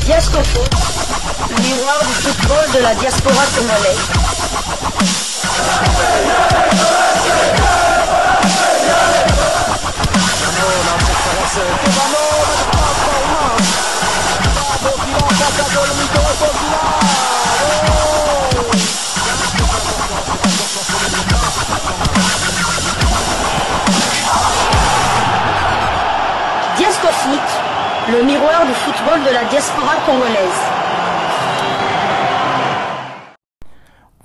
Diascofoot, le miroir du football de la diaspora congolaise. Diascofoot, le miroir du football de la diaspora congolaise.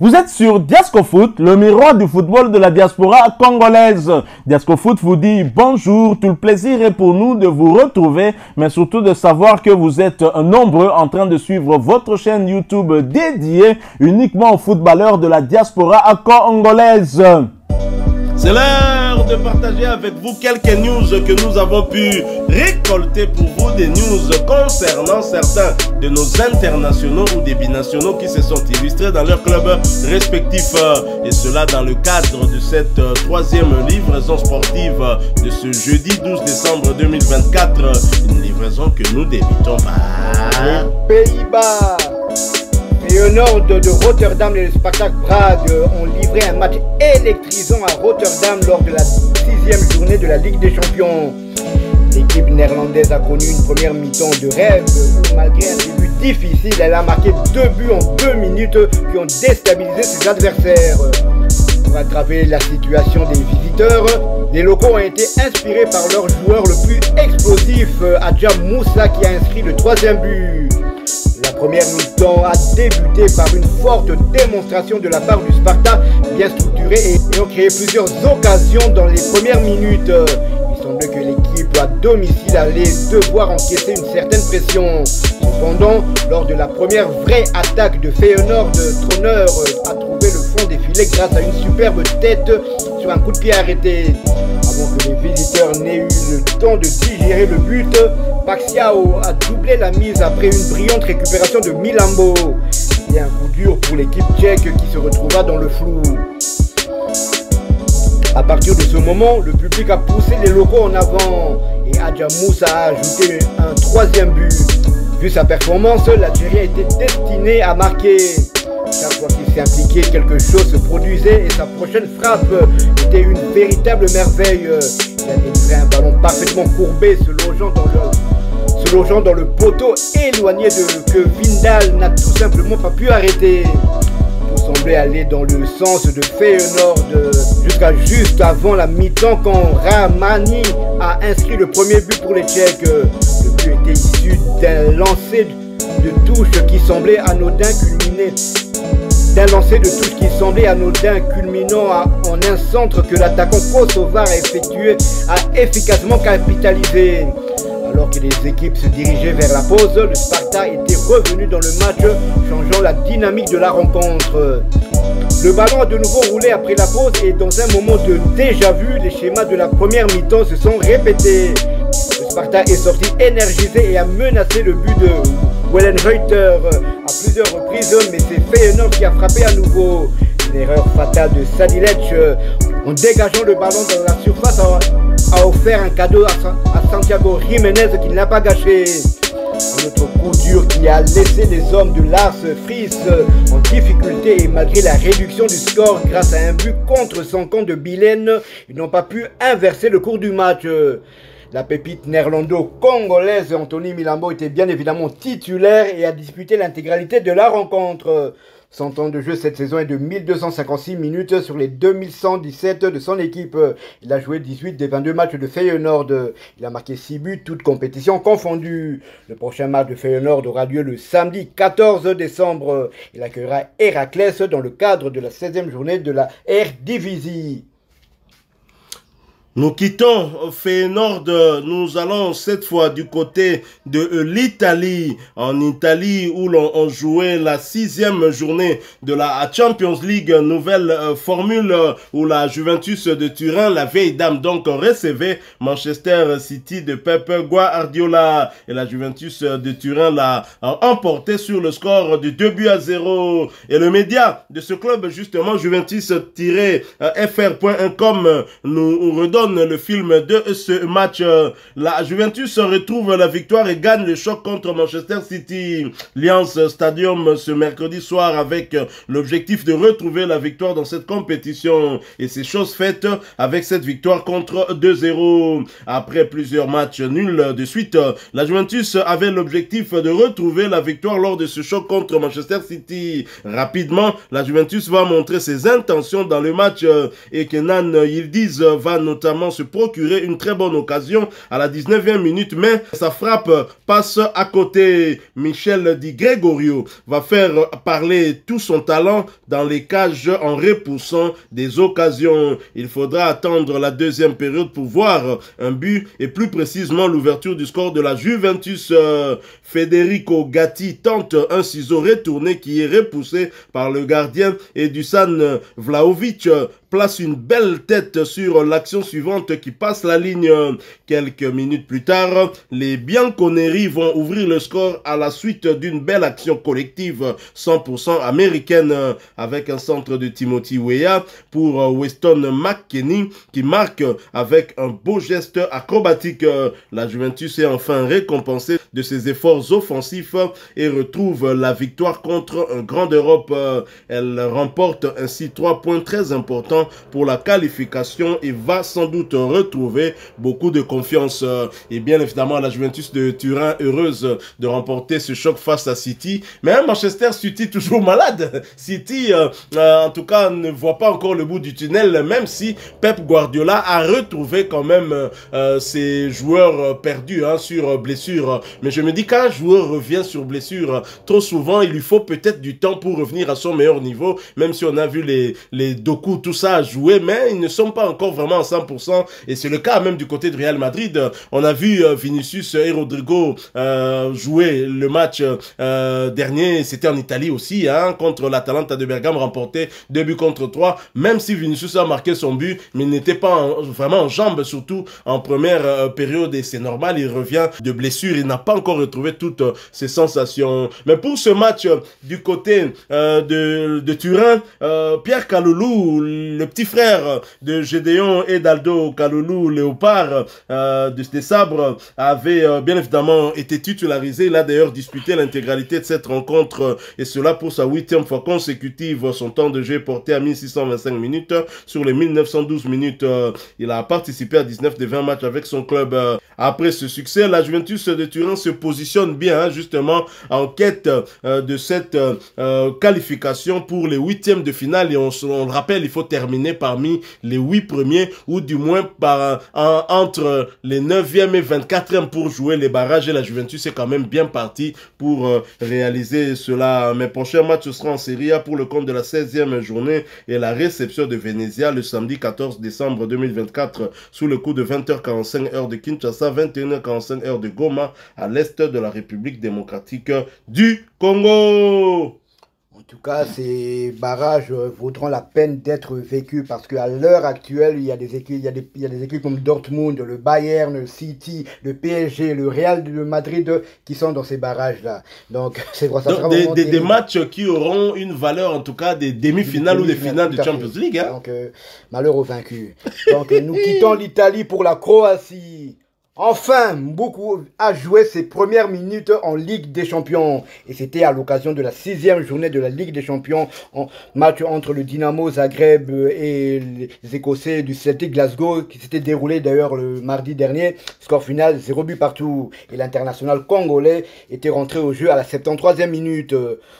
Vous êtes sur Diascofoot, le miroir du football de la diaspora congolaise. Diascofoot vous dit bonjour, tout le plaisir est pour nous de vous retrouver, mais surtout de savoir que vous êtes nombreux en train de suivre votre chaîne YouTube dédiée uniquement aux footballeurs de la diaspora congolaise. C'est l'heure de partager avec vous quelques news que nous avons pu récolter pour vous, des news concernant certains de nos internationaux ou des binationaux qui se sont illustrés dans leurs clubs respectifs, et cela dans le cadre de cette troisième livraison sportive de ce jeudi 12 décembre 2024, une livraison que nous débutons par les Pays-Bas. Feyenoord de Rotterdam et le Spartak Prague ont livré un match électrisant à Rotterdam lors de la 6e journée de la Ligue des Champions. L'équipe néerlandaise a connu une première mi-temps de rêve où, malgré un début difficile, elle a marqué 2 buts en 2 minutes qui ont déstabilisé ses adversaires. Pour attraper la situation des visiteurs, les locaux ont été inspirés par leur joueur le plus explosif, Adja Moussa, qui a inscrit le 3e but. La première mi-temps a débuté par une forte démonstration de la part du Sparta, bien structurée et ont créé plusieurs occasions dans les premières minutes. Il semblait que l'équipe à domicile allait devoir encaisser une certaine pression. Cependant, lors de la première vraie attaque de Feyenoord, Troneur a trouvé le fond des filets grâce à une superbe tête sur un coup de pied arrêté. Avant que les visiteurs n'aient eu le temps de digérer le but, Paxiao a doublé la mise après une brillante récupération de Milambo. C'est un coup dur pour l'équipe tchèque qui se retrouva dans le flou. À partir de ce moment, le public a poussé les locaux en avant et Adja Moussa a ajouté un 3e but. Vu sa performance, l'Algérie a été destinée à marquer. Chaque fois qu'il s'est impliqué, quelque chose se produisait et sa prochaine frappe était une véritable merveille. Il a délivré un ballon parfaitement courbé, se logeant dans le poteau éloigné que Vindal n'a tout simplement pas pu arrêter. Tout semblait aller dans le sens de Feyenoord jusqu'à juste avant la mi-temps quand Rahmani a inscrit le premier but pour les Tchèques. Le but était issu d'un lancer de touche qui semblait anodin culminant en un centre que l'attaquant kosovar a efficacement capitalisé. Alors que les équipes se dirigeaient vers la pause, le Sparta était revenu dans le match, changeant la dynamique de la rencontre. Le ballon a de nouveau roulé après la pause et dans un moment de déjà-vu, les schémas de la première mi-temps se sont répétés. Le Sparta est sorti énergisé et a menacé le but de Wellenreuter à plusieurs reprises, mais c'est Feyenoord qui a frappé à nouveau. Une erreur fatale de Sadilec en dégageant le ballon dans la surface a offert un cadeau à Santiago Jiménez qui ne l'a pas gâché. Un autre coup dur qui a laissé les hommes de Lars Friis en difficulté et malgré la réduction du score grâce à un but contre son camp de Bilen, ils n'ont pas pu inverser le cours du match. La pépite néerlando-congolaise Anthony Milambo était bien évidemment titulaire et a disputé l'intégralité de la rencontre. Son temps de jeu cette saison est de 1256 minutes sur les 2117 de son équipe. Il a joué 18 des 22 matchs de Feyenoord. Il a marqué 6 buts, toutes compétitions confondues. Le prochain match de Feyenoord aura lieu le samedi 14 décembre. Il accueillera Héraclès dans le cadre de la 16e journée de la Eredivisie. Nous quittons Feyenoord, nous allons cette fois du côté de l'Italie, en Italie où l'on jouait la 6e journée de la Champions League, nouvelle formule où la Juventus de Turin, la vieille dame donc recevait Manchester City de Pep Guardiola et la Juventus de Turin l'a emporté sur le score de 2-0 et le média de ce club justement Juventus-fr.com nous redonne Weston, le film de ce match. La Juventus retrouve la victoire et gagne le choc contre Manchester City. Allianz Stadium ce mercredi soir avec l'objectif de retrouver la victoire dans cette compétition. Et c'est chose faite avec cette victoire contre 2-0. Après plusieurs matchs nuls de suite, la Juventus avait l'objectif de retrouver la victoire lors de ce choc contre Manchester City. Rapidement, la Juventus va montrer ses intentions dans le match et Kenan Yildiz va notamment se procurer une très bonne occasion à la 19e minute, mais sa frappe passe à côté. Michel Di Gregorio va faire parler tout son talent dans les cages en repoussant des occasions. Il faudra attendre la deuxième période pour voir un but et plus précisément l'ouverture du score de la Juventus. Federico Gatti tente un ciseau retourné qui est repoussé par le gardien et Dusan Vlahovic place une belle tête sur l'action suivante qui passe la ligne. Quelques minutes plus tard, les Bianconeri vont ouvrir le score à la suite d'une belle action collective 100% américaine avec un centre de Timothy Weah pour Weston McKennie qui marque avec un beau geste acrobatique. La Juventus est enfin récompensée de ses efforts offensifs et retrouve la victoire contre un grand d'Europe. Elle remporte ainsi 3 points très importants pour la qualification et va sans doute retrouver beaucoup de confiance. Et bien évidemment, la Juventus de Turin heureuse de remporter ce choc face à City. Mais Manchester City toujours malade. City, en tout cas, ne voit pas encore le bout du tunnel, même si Pep Guardiola a retrouvé quand même ses joueurs perdus sur blessure. Mais je me dis qu'un joueur revient sur blessure trop souvent, il lui faut peut-être du temps pour revenir à son meilleur niveau, même si on a vu les Doku, tout ça jouer, mais ils ne sont pas encore vraiment à 100%, et c'est le cas même du côté de Real Madrid. On a vu Vinicius et Rodrigo jouer le match dernier, c'était en Italie aussi, contre l'Atalanta de Bergame, remporté 2 buts contre 3, même si Vinicius a marqué son but, mais il n'était pas vraiment en jambes, surtout en première période, et c'est normal, il revient de blessure, il n'a pas encore retrouvé toutes ses sensations. Mais pour ce match du côté de Turin, Pierre Kalulu, le petit frère de Gédéon et d'Aldo Kalulu Léopard des Sabres, avait bien évidemment été titularisé. Il a d'ailleurs disputé l'intégralité de cette rencontre et cela pour sa 8e fois consécutive. Son temps de jeu est porté à 1625 minutes sur les 1912 minutes. Il a participé à 19 des 20 matchs avec son club. Après ce succès, la Juventus de Turin se positionne bien justement en quête de cette qualification pour les 8e de finale, et on le rappelle, il faut terminer parmi les 8 premiers ou du moins entre les 9e et 24e pour jouer les barrages, et la Juventus est quand même bien partie pour réaliser cela. Mais prochain match sera en Serie A pour le compte de la 16e journée et la réception de Venezia le samedi 14 décembre 2024 sous le coup de 20h45 heure de Kinshasa, 21h45 heure de Goma à l'est de la République démocratique du Congo. En tout cas, ces barrages vaudront la peine d'être vécus parce qu'à l'heure actuelle, il y a des équipes comme Dortmund, le Bayern, le City, le PSG, le Real de Madrid qui sont dans ces barrages-là. Donc, c'est pour ça que des matchs qui auront une valeur, en tout cas, des demi-finales ou des finales de Champions League. Donc, malheur aux vaincus. Donc, nous quittons l'Italie pour la Croatie. Enfin, Mboukou a joué ses premières minutes en Ligue des Champions. Et c'était à l'occasion de la 6e journée de la Ligue des Champions. Match entre le Dynamo Zagreb et les Écossais du Celtic Glasgow, qui s'était déroulé d'ailleurs le mardi dernier. Score final, 0 but partout. Et l'international congolais était rentré au jeu à la 73e minute.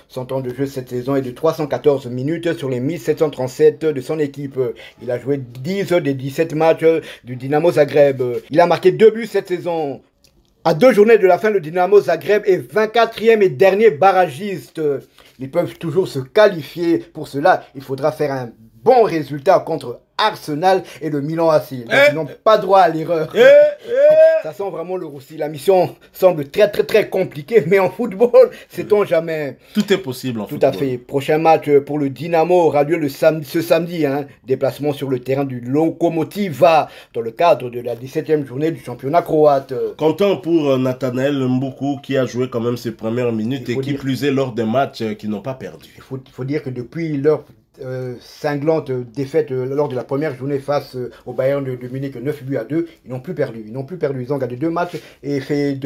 Son temps de jeu cette saison est de 314 minutes sur les 1737 de son équipe. Il a joué 10 des 17 matchs du Dynamo Zagreb. Il a marqué 2 buts cette saison. À 2 journées de la fin, le Dynamo Zagreb est 24e et dernier barragiste. Ils peuvent toujours se qualifier. Pour cela, il faudra faire un bon résultat contre Arsenal et le Milan AC. Ils n'ont pas droit à l'erreur. Ça sent vraiment le roussi. La mission semble très compliquée, mais en football, sait-on jamais. Tout est possible en football. Tout à fait. Prochain match pour le Dynamo aura lieu ce samedi. Déplacement sur le terrain du Lokomotiva dans le cadre de la 17e journée du championnat croate. Content pour Nathanaël Mboukou qui a joué quand même ses premières minutes et qui plus est lors des matchs qui n'ont pas perdu. Il faut dire que depuis leur cinglante défaite lors de la première journée face au Bayern de Munich, 9-2. Ils n'ont plus perdu. Ils ont gagné 2 matchs et fait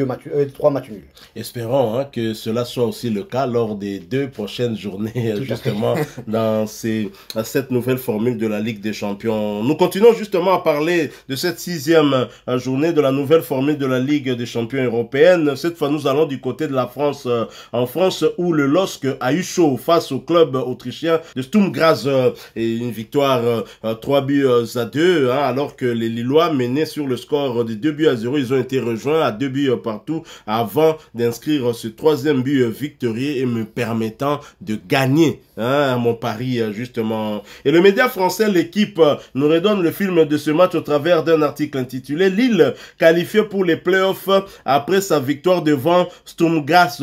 3 matchs nuls. Espérons que cela soit aussi le cas lors des 2 prochaines journées, justement, dans cette nouvelle formule de la Ligue des Champions. Nous continuons justement à parler de cette 6e journée de la nouvelle formule de la Ligue des Champions européenne. Cette fois, nous allons du côté de la France, en France, où le LOSC a eu chaud face au club autrichien de Sturm Graz, et une victoire 3-2, alors que les Lillois menaient sur le score de 2-0. Ils ont été rejoints à 2 buts partout avant d'inscrire ce 3e but victorieux et me permettant de gagner mon pari, justement. Et le média français, l'équipe, nous redonne le film de ce match au travers d'un article intitulé « Lille qualifié pour les playoffs après sa victoire devant Sturm Graz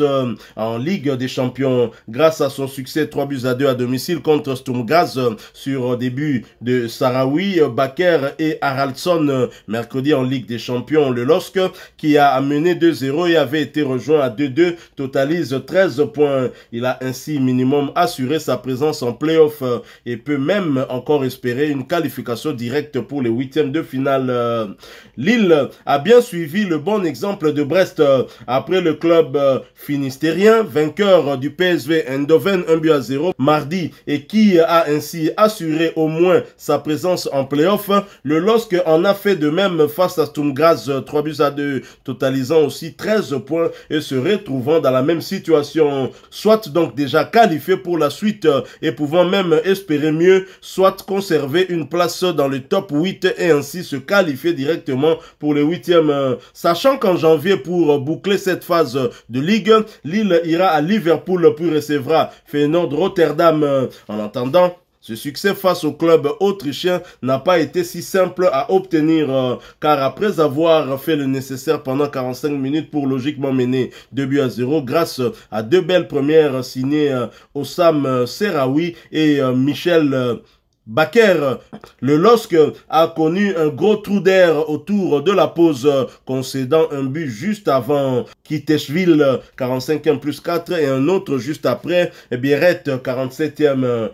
en Ligue des Champions grâce à son succès 3-2 à domicile contre Sturm Graz sur début de Sahraoui, Bakker et Haraldsson mercredi en Ligue des Champions. Le LOSC, qui a mené 2-0 et avait été rejoint à 2-2, totalise 13 points. Il a ainsi minimum assuré sa présence en play-off et peut même encore espérer une qualification directe pour les 8e de finale. Lille a bien suivi le bon exemple de Brest après le club finistérien, vainqueur du PSV Eindhoven 1-0 mardi et qui a ainsi assuré au moins sa présence en play-off. Le LOSC en a fait de même face à Sturm Graz 3-2, totalisant aussi 13 points et se retrouvant dans la même situation, soit donc déjà qualifié pour la suite et pouvant même espérer mieux, soit conserver une place dans le top 8 et ainsi se qualifier directement pour les 8e. Sachant qu'en janvier, pour boucler cette phase de Ligue, Lille ira à Liverpool puis recevra Feyenoord Rotterdam. En attendant, ce succès face au club autrichien n'a pas été si simple à obtenir car après avoir fait le nécessaire pendant 45 minutes pour logiquement mener 2-0 grâce à 2 belles premières signées Oussam Sahraoui et Michel Bakker, le LOSC a connu un gros trou d'air autour de la pause, concédant un but juste avant Kiteshvili, 45e plus 4, et un autre juste après, Bieret, 47e.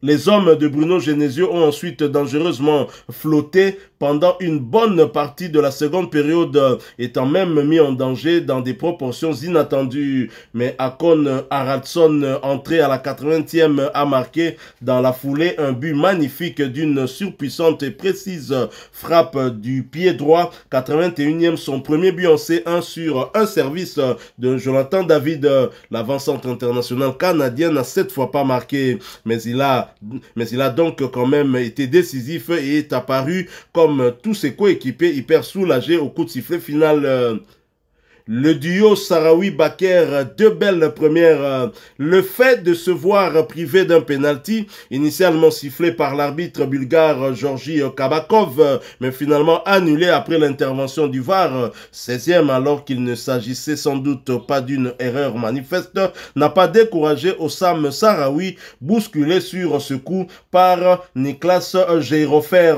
Les hommes de Bruno Genesio ont ensuite dangereusement flotté pendant une bonne partie de la seconde période, étant même mis en danger dans des proportions inattendues. Mais Akon Haraldsson, entré à la 80e, a marqué dans la foulée un but magnifique d'une surpuissante et précise frappe du pied droit. 81e, son premier but en C1 sur un service de Jonathan David. L'avant-centre international canadien n'a cette fois pas marqué, mais il a donc quand même été décisif et est apparu comme tous ses coéquipiers hyper soulagés au coup de sifflet final. Le duo Sahraoui-Bakker, 2 belles premières. Le fait de se voir privé d'un penalty, initialement sifflé par l'arbitre bulgare Georgi Kabakov, mais finalement annulé après l'intervention du VAR, 16e, alors qu'il ne s'agissait sans doute pas d'une erreur manifeste, n'a pas découragé Oussam Sahraoui, bousculé sur ce coup par Niklas Geirofer.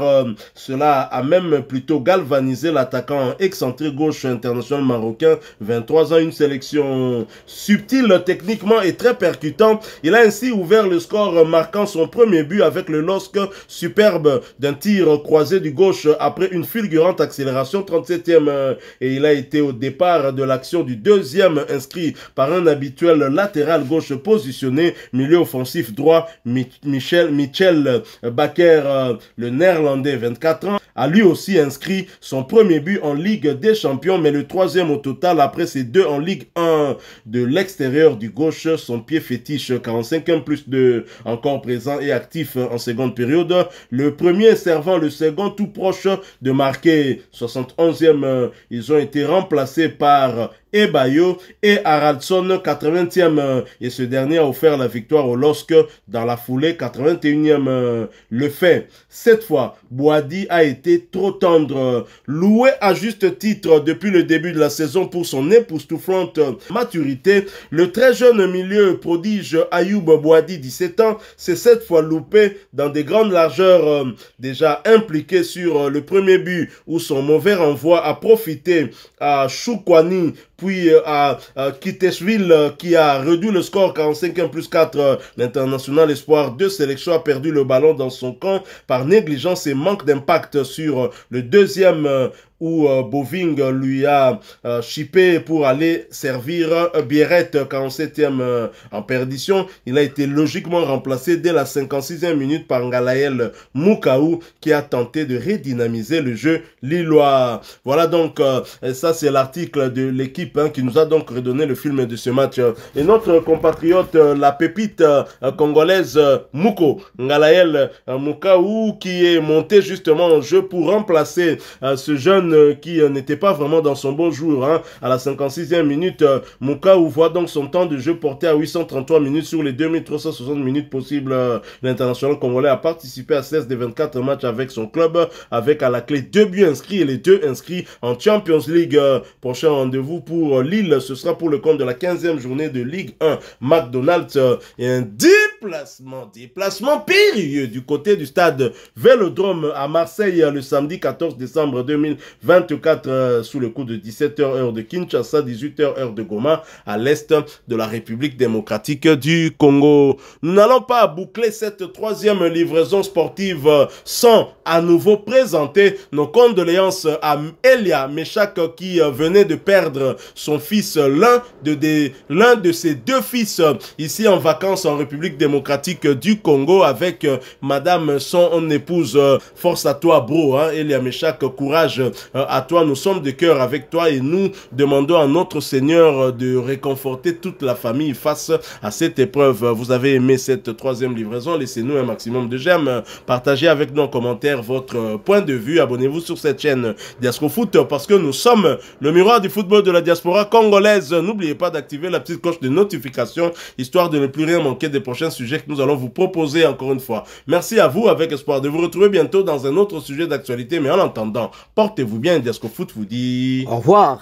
Cela a même plutôt galvanisé l'attaquant excentré gauche international marocain, 23 ans, une sélection subtile techniquement et très percutant. Il a ainsi ouvert le score, marquant son premier but avec le LOSC, superbe d'un tir croisé du gauche après une fulgurante accélération, 37e, et il a été au départ de l'action du 2e inscrit par un habituel latéral gauche positionné, milieu offensif droit, Michel Bakker, le néerlandais, 24 ans, a lui aussi inscrit son premier but en Ligue des Champions, mais le 3e au total après ces 2 en Ligue 1. De l'extérieur du gauche, son pied fétiche, 45e plus 2, encore présent et actif en seconde période. Le premier servant le second tout proche de marquer, 71e. Ils ont été remplacés par Ebayo et Haraldsson, 80e, et ce dernier a offert la victoire au LOSC dans la foulée, 81e. Le fait, cette fois, Boadi a été trop tendre. Loué à juste titre depuis le début de la saison pour son époustouflante maturité, le très jeune milieu prodige Ayoub Boadi, 17 ans, s'est cette fois loupé dans des grandes largeurs, déjà impliqué sur le premier but où son mauvais renvoi a profité à Choukwani puis à Kiteshville qui a réduit le score 45+4. L'international espoir de sélection a perdu le ballon dans son camp par négligence et manque d'impact sur le deuxième où Boving lui a chippé pour aller servir Bieret, 47e en perdition. Il a été logiquement remplacé dès la 56e minute par Ngalael Mukaou qui a tenté de redynamiser le jeu lillois. Voilà donc, ça c'est l'article de l'équipe qui nous a donc redonné le film de ce match. Et notre compatriote, la pépite congolaise Muko, Ngalael Mukaou, qui est monté justement en jeu pour remplacer ce jeune qui n'était pas vraiment dans son bon jour. À la 56e minute, Mukaou voit donc son temps de jeu porté à 833 minutes sur les 2360 minutes possibles. L'international congolais a participé à 16 des 24 matchs avec son club, avec à la clé 2 buts inscrits et les 2 inscrits en Champions League. Prochain rendez-vous pour Lille, ce sera pour le compte de la 15e journée de Ligue 1 McDonald's et un déplacement périlleux du côté du stade Vélodrome à Marseille le samedi 14 décembre 2024 sous le coup de 17h heure de Kinshasa, 18h heure de Goma à l'est de la République démocratique du Congo. Nous n'allons pas boucler cette troisième livraison sportive sans à nouveau présenter nos condoléances à Elia Meshak qui venait de perdre son fils, l'un de ses 2 fils ici en vacances en République démocratique du Congo avec madame son épouse. Force à toi bro, Elia Meshak, courage à toi, nous sommes de cœur avec toi et nous demandons à notre Seigneur de réconforter toute la famille face à cette épreuve. Vous avez aimé cette troisième livraison, laissez-nous un maximum de j'aime, partagez avec nous en commentaire votre point de vue, abonnez-vous sur cette chaîne Diasco Foot parce que nous sommes le miroir du football de la diaspora congolaise. N'oubliez pas d'activer la petite cloche de notification histoire de ne plus rien manquer des prochains sujets que nous allons vous proposer encore une fois. Merci à vous, avec espoir de vous retrouver bientôt dans un autre sujet d'actualité, mais en attendant, portez-vous bien. Diasco Foot vous dit au revoir.